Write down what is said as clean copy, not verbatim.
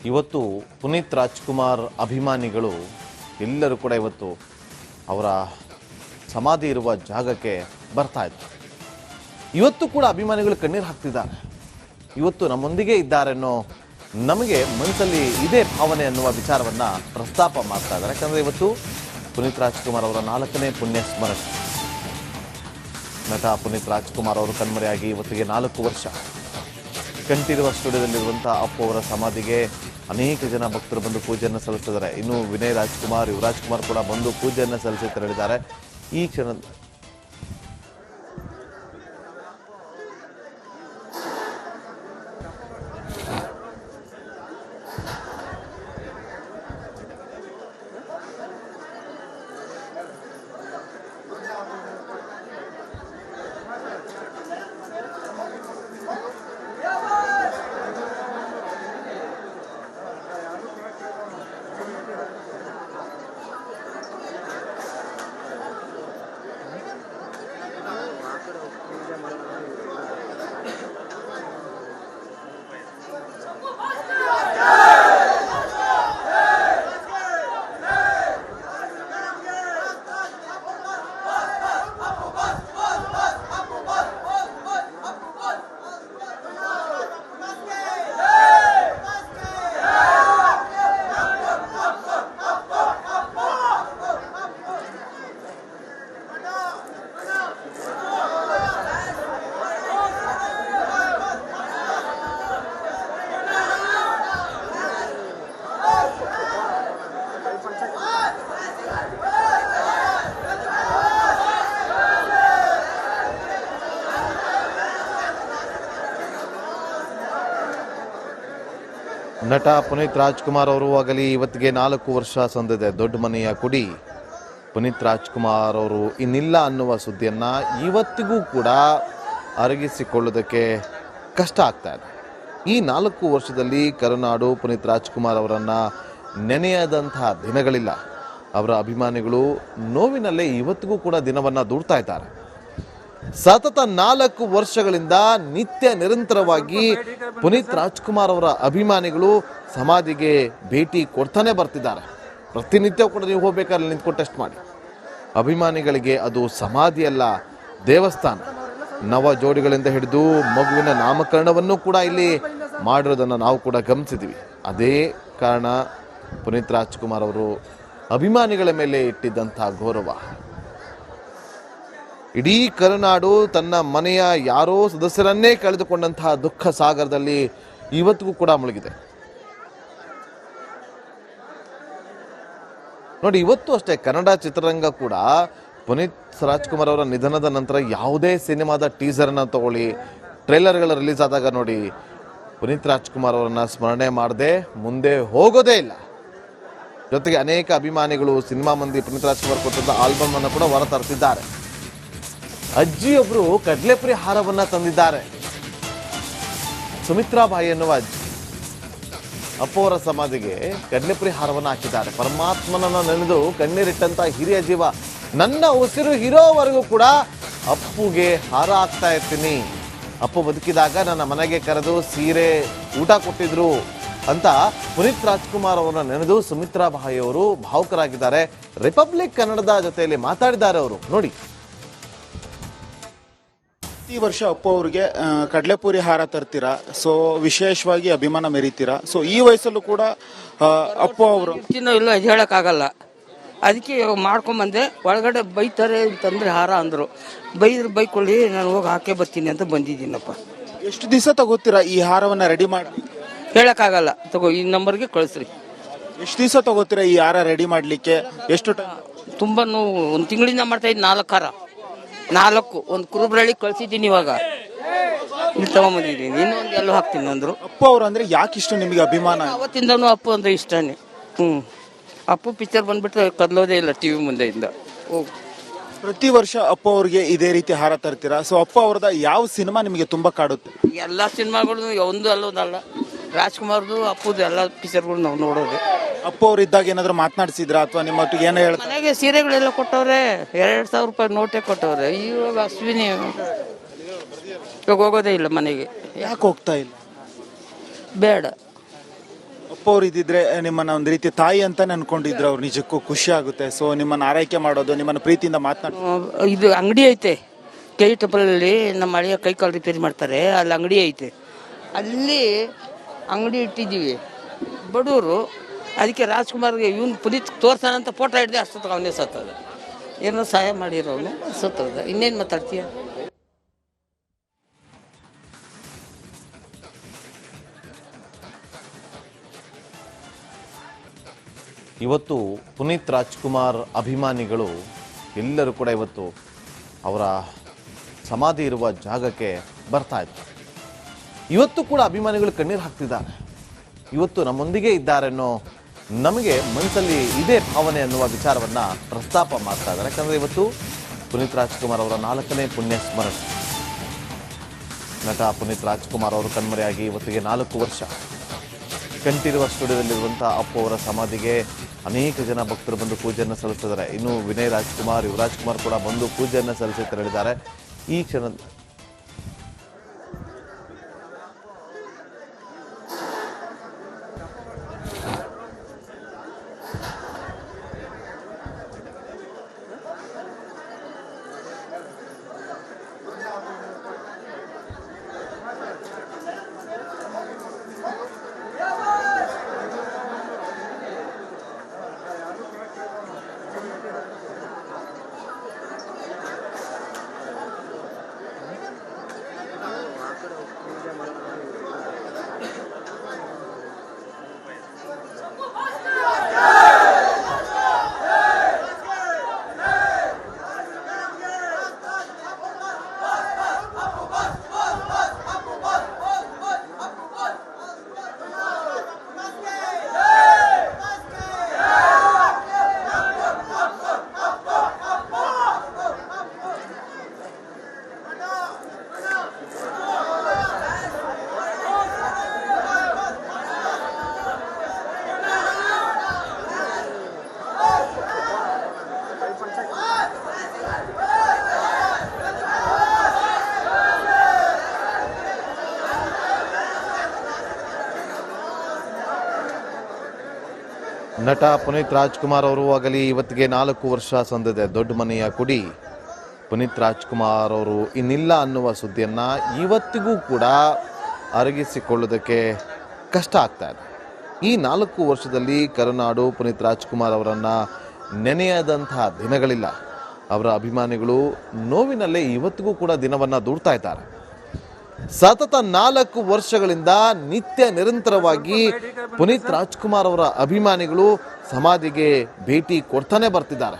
ಇವತ್ತು ಪುನೀತ್ ರಾಜ್ಕುಮಾರ್ ಅಭಿಮಾನಿಗಳು ಎಲ್ಲರೂ ಕೂಡ ಇವತ್ತು ಅವರ ಸಮಾಧಿ ಇರುವ ಜಾಗಕ್ಕೆ ಬರ್ತಾ ಇದ್ದಾರೆ. ಇವತ್ತು ಕೂಡ ಅಭಿಮಾನಿಗಳು ಕಣ್ಣೀರು ಹಾಕ್ತಿದ್ದಾರೆ. ಇವತ್ತು ನಮ್ಮೊಂದಿಗೆ ಇದ್ದಾರೆ ಅನ್ನೋ ನಮಗೆ ಮನಸ್ಸಲ್ಲಿ ಇದೇ ಭಾವನೆ ಅನ್ನುವ ವಿಚಾರವನ್ನ ಪ್ರಸ್ತಾಪ ಮಾಡ್ತಾ ಇದ್ದಾರೆ. ಯಾಕಂದ್ರೆ ಇವತ್ತು ಪುನೀತ್ ರಾಜ್ಕುಮಾರ್ ಅವರ 4ನೇ ಪುಣ್ಯ ಸ್ಮರಣೆ. ನಟ ಪುನೀತ್ ರಾಜ್ಕುಮಾರ್ ಅವರು ಕಣ್ಮರೆಯಾಗಿ ಇವತ್ತಿಗೆ 4 ವರ್ಷ. ಕಂಠೀರವ ಸ್ಟುಡಿಯೋದಲ್ಲಿರುವಂಥ ಅಪ್ಪು ಅವರ ಸಮಾಧಿಗೆ ಅನೇಕ ಜನ ಭಕ್ತರು ಬಂದು ಪೂಜೆಯನ್ನು ಸಲ್ಲಿಸಿದ್ದಾರೆ. ಇನ್ನು ವಿನಯ್ ರಾಜ್ಕುಮಾರ್, ಯುವರಾಜ್ ಕುಮಾರ್ ಕೂಡ ಬಂದು ಪೂಜೆಯನ್ನು ಸಲ್ಲಿಸಿ ತೆರಳಿದ್ದಾರೆ. ಈ ಕ್ಷಣ ನಟ ಪುನೀತ್ ರಾಜ್ಕುಮಾರ್ ಅವರು ಆಗಲಿ ಇವತ್ತಿಗೆ 4 ವರ್ಷ ಸಂದಿದೆ. ದೊಡ್ಡ ಮನೆಯ ಕುಡಿ ಪುನೀತ್ ರಾಜ್ಕುಮಾರ್ ಅವರು ಇನ್ನಿಲ್ಲ ಅನ್ನುವ ಸುದ್ದಿಯನ್ನ ಇವತ್ತಿಗೂ ಕೂಡ ಅರಗಿಸಿಕೊಳ್ಳೋದಕ್ಕೆ ಕಷ್ಟ ಆಗ್ತಾ ಇದೆ. ಈ 4 ವರ್ಷದಲ್ಲಿ ಕರುನಾಡು ಪುನೀತ್ ರಾಜ್ಕುಮಾರ್ ಅವರನ್ನ ನೆನೆಯದಂತಹ ದಿನಗಳಿಲ್ಲ. ಅವರ ಅಭಿಮಾನಿಗಳು ನೋವಿನಲ್ಲೇ ಇವತ್ತಿಗೂ ಕೂಡ ದಿನವನ್ನ ದೂಡ್ತಾ ಇದ್ದಾರೆ. ಸತತ 4 ವರ್ಷಗಳಿಂದ ನಿತ್ಯ ನಿರಂತರವಾಗಿ ಪುನೀತ್ ರಾಜ್ಕುಮಾರ್ ಅವರ ಅಭಿಮಾನಿಗಳು ಸಮಾಧಿಗೆ ಭೇಟಿ ಕೊಡ್ತಾನೆ ಬರ್ತಿದ್ದಾರೆ. ಪ್ರತಿನಿತ್ಯ ಕೂಡ ನೀವು ಹೋಗ್ಬೇಕಾದ್ರೆ ನಿಂತ್ಕೊಂಡು ಟೆಸ್ಟ್ ಮಾಡಿ. ಅಭಿಮಾನಿಗಳಿಗೆ ಅದು ಸಮಾಧಿಯಲ್ಲ, ದೇವಸ್ಥಾನ. ನವ ಜೋಡಿಗಳಿಂದ ಹಿಡಿದು ಮಗುವಿನ ನಾಮಕರಣವನ್ನು ಕೂಡ ಇಲ್ಲಿ ಮಾಡಿರೋದನ್ನು ನಾವು ಕೂಡ ಗಮನಿಸಿದ್ವಿ. ಅದೇ ಕಾರಣ ಪುನೀತ್ ರಾಜ್ಕುಮಾರ್ ಅವರು ಅಭಿಮಾನಿಗಳ ಮೇಲೆ ಇಟ್ಟಿದ್ದಂಥ ಗೌರವ. ಇಡೀ ಕರುನಾಡು ತನ್ನ ಮನೆಯ ಯಾರೋ ಸದಸ್ಯರನ್ನೇ ಕಳೆದುಕೊಂಡಂತಹ ದುಃಖ ಸಾಗರದಲ್ಲಿ ಇವತ್ತಿಗೂ ಕೂಡ ಮುಳುಗಿದೆ. ನೋಡಿ, ಇವತ್ತು ಅಷ್ಟೇ ಕನ್ನಡ ಚಿತ್ರರಂಗ ಕೂಡ ಪುನೀತ್ ರಾಜ್ಕುಮಾರ್ ಅವರ ನಿಧನದ ನಂತರ ಯಾವುದೇ ಸಿನಿಮಾದ ಟೀಸರ್ನ ತಗೊಳ್ಳಿ, ಟ್ರೈಲರ್ಗಳು ರಿಲೀಸ್ ಆದಾಗ ನೋಡಿ, ಪುನೀತ್ ರಾಜ್ಕುಮಾರ್ ಅವರನ್ನ ಸ್ಮರಣೆ ಮಾಡದೆ ಮುಂದೆ ಹೋಗೋದೇ ಇಲ್ಲ. ಜೊತೆಗೆ ಅನೇಕ ಅಭಿಮಾನಿಗಳು ಸಿನಿಮಾ ಮಂದಿ ಪುನೀತ್ ರಾಜ್ಕುಮಾರ್ ಕೊಟ್ಟಂತ ಆಲ್ಬಮ್ ಅನ್ನು ಕೂಡ ಹೊರತರ್ತಿದ್ದಾರೆ. ಅಜ್ಜಿಯೊಬ್ಬರು ಕಡ್ಲೆಪುರಿ ಹಾರವನ್ನ ತಂದಿದ್ದಾರೆ. ಸುಮಿತ್ರಾ ಬಾಯಿ ಎನ್ನುವ ಅಜ್ಜಿ ಅಪ್ಪು ಅವರ ಸಮಾಧಿಗೆ ಕಡ್ಲೆಪುರಿ ಹಾರವನ್ನ ಹಾಕಿದ್ದಾರೆ. ಪರಮಾತ್ಮನನ್ನ ನೆನೆದು ಕಣ್ಣೀರಿಟ್ಟಂತ ಹಿರಿಯ ಜೀವ. ನನ್ನ ಉಸಿರು ಇರೋವರೆಗೂ ಕೂಡ ಅಪ್ಪುಗೆ ಹಾರ ಹಾಕ್ತಾ ಇರ್ತೀನಿ. ಅಪ್ಪು ಬದುಕಿದಾಗ ನನ್ನ ಮನೆಗೆ ಕರೆದು ಸೀರೆ ಊಟ ಕೊಟ್ಟಿದ್ರು ಅಂತ ಪುನೀತ್ ರಾಜ್ಕುಮಾರ್ ಅವರನ್ನ ನೆನೆದು ಸುಮಿತ್ರಾ ಬಾಯಿ ಅವರು ಭಾವುಕರಾಗಿದ್ದಾರೆ. ರಿಪಬ್ಲಿಕ್ ಕನ್ನಡದ ಜೊತೆಯಲ್ಲಿ ಮಾತಾಡಿದ್ದಾರೆ ಅವರು. ನೋಡಿ, ಪ್ರತಿ ವರ್ಷ ಅಪ್ಪು ಅವರಿಗೆ ಕಡಲೆಪುರಿ ಹಾರ ತರ್ತೀರಾ, ಸೊ ವಿಶೇಷವಾಗಿ ಅಭಿಮಾನ ಮೆರೀತೀರಾ. ಸೊ ಈ ವಯಸ್ಸಲ್ಲೂ ಕೂಡ ಅಪ್ಪು ಅವರು ಇಲ್ಲ ಹೇಳಕ್ಕಾಗಲ್ಲ. ಅದಕ್ಕೆ ಮಾಡ್ಕೊಂಬಂದೆ. ಒಳಗಡೆ ಬೈತಾರೆ ಅಂತಂದ್ರೆ ಹಾರ ಅಂದರು. ಬೈಕೊಳ್ಳಿ, ನಾನು ಹೋಗಿ ಹಾಕೇ ಬರ್ತೀನಿ ಅಂತ ಬಂದಿದ್ದೀನಪ್ಪ. ಎಷ್ಟು ದಿವಸ ತಗೋತೀರಾ ಈ ಹಾರವನ್ನ ರೆಡಿ ಮಾಡಿ? ಹೇಳಕ್ಕಾಗಲ್ಲ. ತಗೋ, ಈ ನಂಬರ್ಗೆ ಕಳಿಸ್ರಿ. ಎಷ್ಟು ದಿವಸ ತಗೋತೀರಾ ಈ ಹಾರ ರೆಡಿ ಮಾಡ್ಲಿಕ್ಕೆ? ಎಷ್ಟು ಟೈಮ್? ತುಂಬ ನೋವು. 1 ತಿಂಗಳಿಂದ ಮಾಡ್ತಾ ಇದ್ದೀನಿ. 4 ಹಾರ, 4 ಒಂದು ಕುರುಬ್ರಳ್ಳಿ ಕಳ್ಸಿದ್ದೀನಿ. ಇವಾಗ ಇಲ್ಲಿ ತಗೊಂಬಂದಿದ್ದೀನಿ. ಇನ್ನೊಂದು ಎಲ್ಲೋ ಹಾಕ್ತೀನಿ ಅಂದ್ರು. ಅಪ್ಪು ಅವರು ಅಂದ್ರೆ ಯಾಕೆ ಇಷ್ಟ ನಿಮಗೆ ಅಭಿಮಾನ? ಅವತ್ತಿಂದನೂ ಅಪ್ಪು ಅಂದ್ರೆ ಇಷ್ಟನೇ. ಅಪ್ಪು ಪಿಕ್ಚರ್ ಬಂದ್ಬಿಟ್ರೆ ಕದಲೋದೇ ಇಲ್ಲ ಟಿವಿ ಮುಂದೆಯಿಂದ. ಪ್ರತಿ ವರ್ಷ ಅಪ್ಪು ಅವ್ರಿಗೆ ಇದೇ ರೀತಿ ಹಾರ ತರ್ತೀರಾ. ಸೊ ಅಪ್ಪು ಅವ್ರದ ಯಾವ ಸಿನಿಮಾ ನಿಮಗೆ ತುಂಬಾ ಕಾಡುತ್ತೆ? ಎಲ್ಲ ಸಿನಿಮಾಗಳು ಒಂದು ಅಲ್ಲೋದಲ್ಲ. ರಾಜ್ಕುಮಾರ್ದು ಅಪ್ಪುದು ಎಲ್ಲ ಪಿಕ್ಚರ್ಗಳು ನಾವು ನೋಡೋದು. ಅಪ್ಪು ಅವ್ರು ಇದ್ದಾಗ ಏನಾದ್ರು ಮಾತನಾಡಿಸಿದ್ರ ಅಥವಾ ನಿಮ್ಮ ಒಟ್ಟಿಗೆ ಏನೋ ಹೇಳ್ತಾರೆ? ಮನೆಗೆ ಸೀರೆಗಳೆಲ್ಲ ಕೊಟ್ಟವ್ರೆ. 2,000 ರೂಪಾಯಿ ನೋಟೇ ಕೊಟ್ಟವ್ರೆ. ಇವಾಗ ಅಶ್ವಿನಿ ಇವಾಗ ಹೋಗೋದೇ ಇಲ್ಲ ಮನೆಗೆ. ಯಾಕೆ ಹೋಗ್ತಾ ಇಲ್ಲ? ಬೇಡ. ಅಪ್ಪ ಅವ್ರು ಇದ್ದಿದ್ರೆ ನಿಮ್ಮನ್ನ ಒಂದು ರೀತಿ ತಾಯಿ ಅಂತಾನೆ ಅನ್ಕೊಂಡಿದ್ರು ಅವ್ರು. ನಿಜಕ್ಕೂ ಖುಷಿ ಆಗುತ್ತೆ. ಸೊ ನಿಮ್ಮನ್ನ ಆರೈಕೆ ಮಾಡೋದು, ನಿಮ್ಮನ್ನ ಪ್ರೀತಿಯಿಂದ ಮಾತನಾಡೋದು. ಇದು ಅಂಗಡಿ ಐತೆ KTPಲ್ಲಿ, ನಮ್ಮ ಹಳೆಯ ಕೈ ಕಾಲು ರಿಪೇರಿ ಮಾಡ್ತಾರೆ, ಅಲ್ಲಿ ಅಂಗಡಿ ಐತೆ. ಅಲ್ಲಿ ಅಂಗಡಿ ಇಟ್ಟಿದ್ದೀವಿ ಬಡವರು. ಅದಕ್ಕೆ ರಾಜ್ಕುಮಾರ್ಗೆ ಇವನು ಪುನೀತ್ ತೋರ್ಸಾನಂತ ಫೋಟೋ ಹಿಡ್ದೆ ಅಷ್ಟೊತ್ತಿಗೆ ಅವನೇ ಸತ್ತದ. ಏನೋ ಸಹಾಯ ಮಾಡಿರೋನು ಸತ್ತದ. ಇನ್ನೇನು ಮಾತಾಡ್ತೀಯ? ಇವತ್ತು ಪುನೀತ್ ರಾಜ್ಕುಮಾರ್ ಅಭಿಮಾನಿಗಳು ಎಲ್ಲರೂ ಕೂಡ ಇವತ್ತು ಅವರ ಸಮಾಧಿ ಇರುವ ಜಾಗಕ್ಕೆ ಬರ್ತಾ ಇದ್ದಾರೆ. ಇವತ್ತು ಕೂಡ ಅಭಿಮಾನಿಗಳು ಕಣ್ಣೀರು ಹಾಕ್ತಿದ್ದಾರೆ. ಇವತ್ತು ನಮ್ಮೊಂದಿಗೆ ಇದ್ದಾರೆ ಅನ್ನೋ ನಮಗೆ ಮನಸ್ಸಲ್ಲಿ ಇದೇ ಭಾವನೆ ಅನ್ನುವ ವಿಚಾರವನ್ನ ಪ್ರಸ್ತಾಪ ಮಾಡ್ತಾ ಇದ್ದಾರೆ. ಯಾಕಂದ್ರೆ ಇವತ್ತು ಪುನೀತ್ ರಾಜ್ಕುಮಾರ್ ಅವರ 4ನೇ ಪುಣ್ಯ ಸ್ಮರಣೆ. ನಟ ಪುನೀತ್ ರಾಜ್ಕುಮಾರ್ ಅವರು ಕಣ್ಮರೆಯಾಗಿ ಇವತ್ತಿಗೆ 4 ವರ್ಷ. ಕಂಠೀರವ ಸ್ಟುಡಿಯೋದಲ್ಲಿರುವಂಥ ಅಪ್ಪು ಅವರ ಸಮಾಧಿಗೆ ಅನೇಕ ಜನ ಭಕ್ತರು ಬಂದು ಪೂಜೆಯನ್ನು ಸಲ್ಲಿಸಿದ್ದಾರೆ. ಇನ್ನು ವಿನಯ್ ರಾಜ್ಕುಮಾರ್, ಯುವರಾಜ್ ಕುಮಾರ್ ಕೂಡ ಬಂದು ಪೂಜೆಯನ್ನು ಸಲ್ಲಿಸಿ ತೆರಳಿದ್ದಾರೆ. ಈ ಕ್ಷಣ ನಟ ಪುನೀತ್ ರಾಜ್ಕುಮಾರ್ ಅವರು ಆಗಲಿ ಇವತ್ತಿಗೆ 4 ವರ್ಷ ಸಂದಿದೆ. ದೊಡ್ಡ ಮನೆಯ ಕುಡಿ ಪುನೀತ್ ರಾಜ್ಕುಮಾರ್ ಅವರು ಇನ್ನಿಲ್ಲ ಅನ್ನುವ ಸುದ್ದಿಯನ್ನು ಇವತ್ತಿಗೂ ಕೂಡ ಅರಗಿಸಿಕೊಳ್ಳೋದಕ್ಕೆ ಕಷ್ಟ ಆಗ್ತಾ ಇದೆ. ಈ 4 ವರ್ಷದಲ್ಲಿ ಕರುನಾಡು ಪುನೀತ್ ರಾಜ್ಕುಮಾರ್ ಅವರನ್ನು ನೆನೆಯದಂತಹ ದಿನಗಳಿಲ್ಲ. ಅವರ ಅಭಿಮಾನಿಗಳು ನೋವಿನಲ್ಲೇ ಇವತ್ತಿಗೂ ಕೂಡ ದಿನವನ್ನು ದೂಡ್ತಾ ಇದ್ದಾರೆ. ಸತತ 4 ವರ್ಷಗಳಿಂದ ನಿತ್ಯ ನಿರಂತರವಾಗಿ ಪುನೀತ್ ರಾಜ್ಕುಮಾರ್ ಅವರ ಅಭಿಮಾನಿಗಳು ಸಮಾಧಿಗೆ ಭೇಟಿ ಕೊಡ್ತಾನೆ ಬರ್ತಿದ್ದಾರೆ.